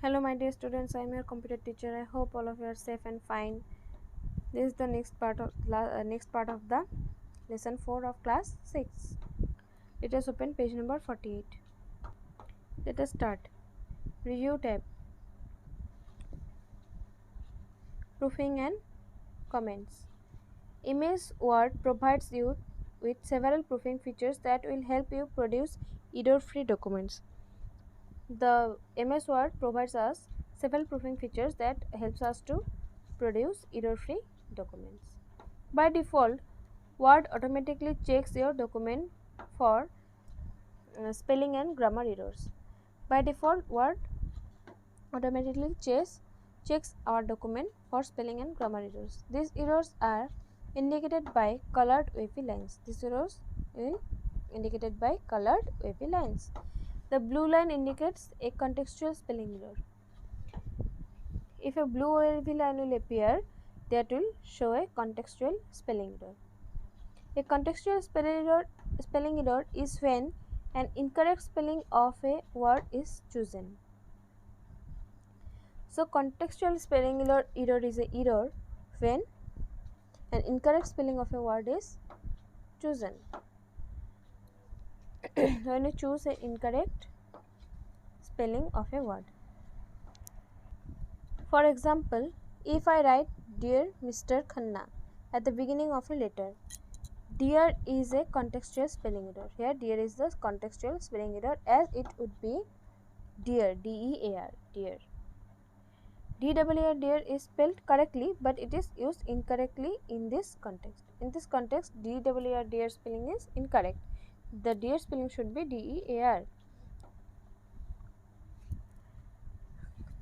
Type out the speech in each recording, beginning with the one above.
Hello my dear students, I am your computer teacher. I hope all of you are safe and fine. This is the next part of the lesson 4 of class 6. Let us open page number 48. Let us start. Review tab. Proofing and comments. MS Word provides you with several proofing features that will help you produce error-free documents. The MS Word provides us several proofing features that helps us to produce error-free documents. By default, Word automatically checks your document for spelling and grammar errors. By default, Word automatically checks our document for spelling and grammar errors. These errors are indicated by colored wavy lines. These errors will indicated by colored wavy lines. The blue line indicates a contextual spelling error. If a blue wavy line will appear, that will show a contextual spelling error. A contextual spelling error is when an incorrect spelling of a word is chosen. So, contextual spelling error is an error when an incorrect spelling of a word is chosen. When you choose an incorrect spelling of a word. For example, if I write Dear Mr. Khanna at the beginning of a letter, dear is a contextual spelling error. Here dear is the contextual spelling error as it would be dear, D-E-A-R, dear. D-E-A-R, dear is spelled correctly, but it is used incorrectly in this context. In this context, D-E-A-R, dear spelling is incorrect. The dear spelling should be D-E-A-R.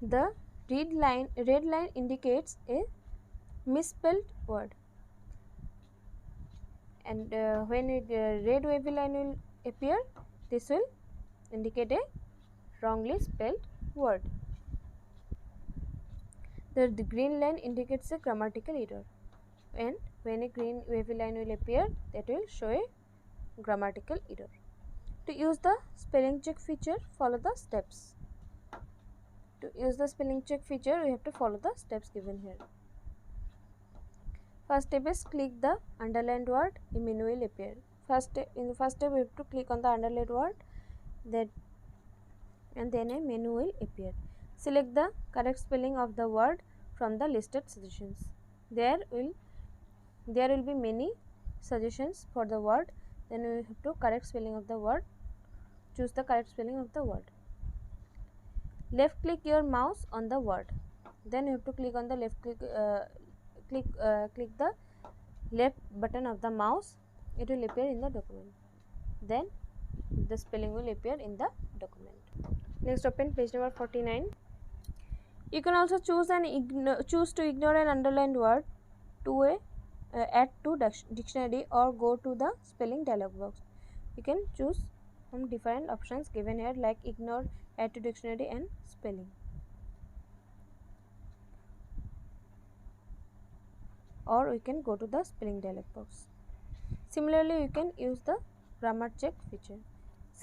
The red line indicates a misspelled word. And when red wavy line will appear, this will indicate a wrongly spelled word. The green line indicates a grammatical error, and when a green wavy line will appear, that will show a grammatical error. To use the spelling check feature, follow the steps. To use the spelling check feature, we have to follow the steps given here. First step is click the underlined word, a menu will appear. In the first step, we have to click on the underlined word, and then a menu will appear. Select the correct spelling of the word from the listed suggestions. There will be many suggestions for the word. Then we have to correct spelling of the word. Choose the correct spelling of the word. Left click your mouse on the word. Then you have to click on the click the left button of the mouse. It will appear in the document. Then the spelling will appear in the document. Next, open page number 49. You can also choose to ignore an underlined word to add to dictionary or go to the spelling dialog box. You can choose from different options given here like ignore, add to dictionary and spelling. Or we can go to the spelling dialog box. Similarly, you can use the grammar check feature.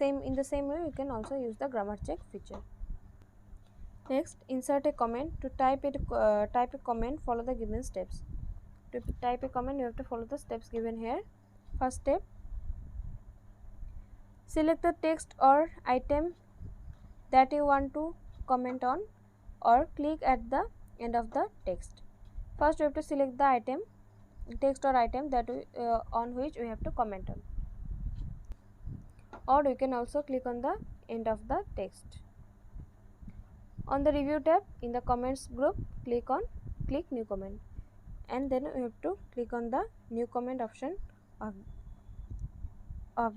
In the same way, you can also use the grammar check feature. Next, insert a comment. To type a comment, follow the given steps. To type a comment, you have to follow the steps given here. First step, select the text or item that you want to comment on or click at the end of the text. First, you have to select the text or item that on which we have to comment on. Or you can also click on the end of the text. On the review tab in the comments group, click new comment, and then we have to click on the new comment option of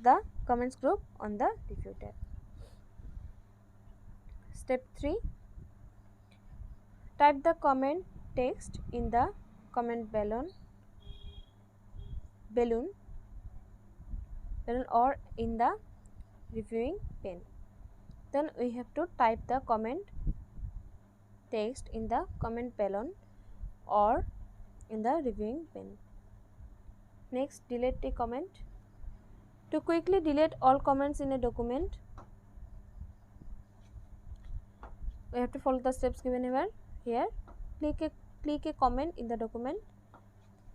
the comments group on the review tab. Step 3, type the comment text in the comment balloon or in the reviewing pane. Then we have to type the comment text in the comment balloon or in the reviewing pane. Next, delete a comment. To quickly delete all comments in a document, we have to follow the steps given here. Click a comment in the document.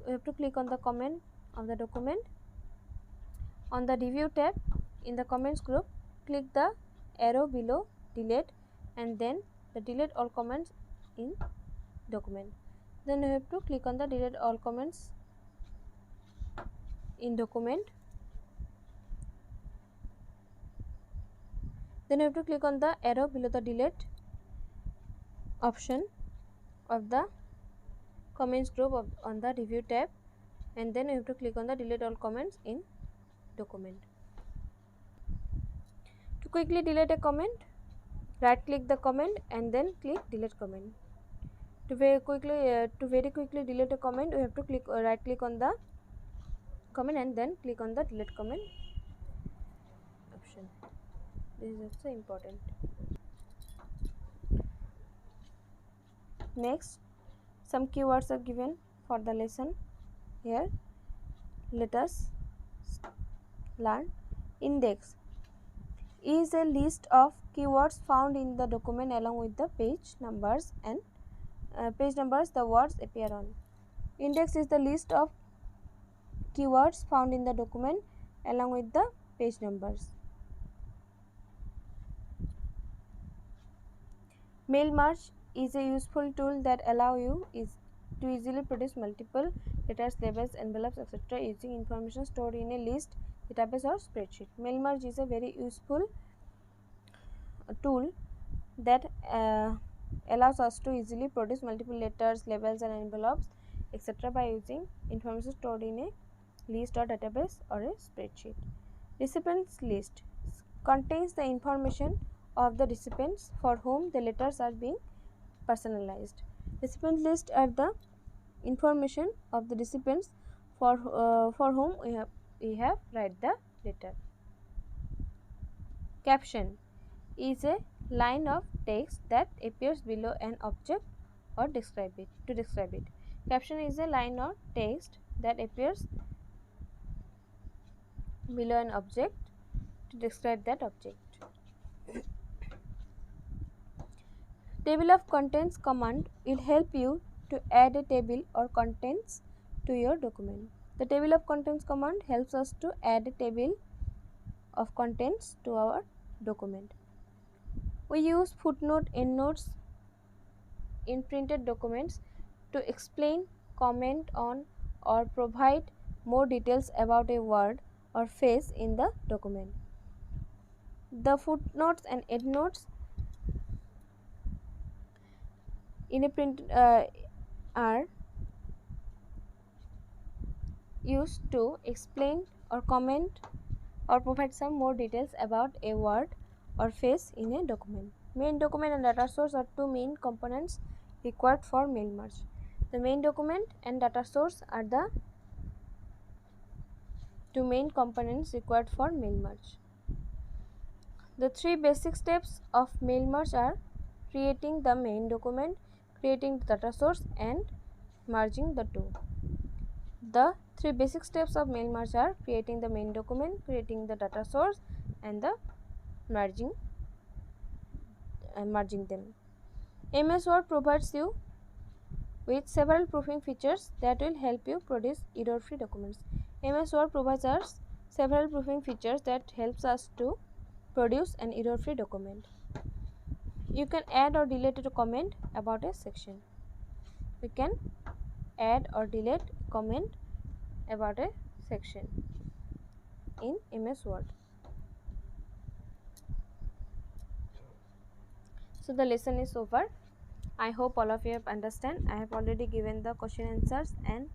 We have to click on the comment of the document. On the review tab in the comments group, click the arrow below delete and then the delete all comments in document. Then you have to click on the delete all comments in document. Then you have to click on the arrow below the delete option of the comments group on the review tab, and then you have to click on the delete all comments in document. To quickly delete a comment, right click the comment and then click delete comment. To very quickly delete a comment, we have to click right click on the comment and then click on the delete comment option. This is also important. Next, some keywords are given for the lesson here. Let us learn. Index is a list of keywords found in the document along with the page numbers and the words appear on. Index is the list of keywords found in the document along with the page numbers. Mail merge is a useful tool that allows you to easily produce multiple letters, labels, envelopes, etc. using information stored in a list, database or spreadsheet. Mail merge is a very useful tool that allows us to easily produce multiple letters, labels and envelopes, etc. by using information stored in a list or database or a spreadsheet. Recipients list contains the information of the recipients for whom the letters are being personalized. Recipient list are the information of the recipients for whom we have write the letter. Caption is a line of text that appears below an object or describe it. Caption is a line of text that appears below an object to describe that object. Table of contents command will help you to add a table or contents to your document. The table of contents command helps us to add a table of contents to our document. We use footnote, endnotes in printed documents to explain, comment on or provide more details about a word or phrase in the document. The footnotes and endnotes in a print are used to explain or comment or provide some more details about a word or phrase in a document. Main document and data source are two main components required for mail merge. The main document and data source are the two main components required for mail merge. The three basic steps of mail merge are creating the main document, creating the data source and merging the two. The three basic steps of mail merge are creating the main document, creating the data source and the merging them. MS Word provides you with several proofing features that will help you produce error-free documents. MS Word provides us several proofing features that helps us to produce an error-free document. You can add or delete a comment about a section. We can add or delete a comment about a section in MS Word. So the lesson is over. I hope all of you have understand. I have already given the question answers and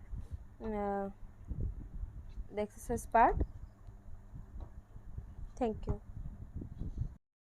the exercise part. Thank you.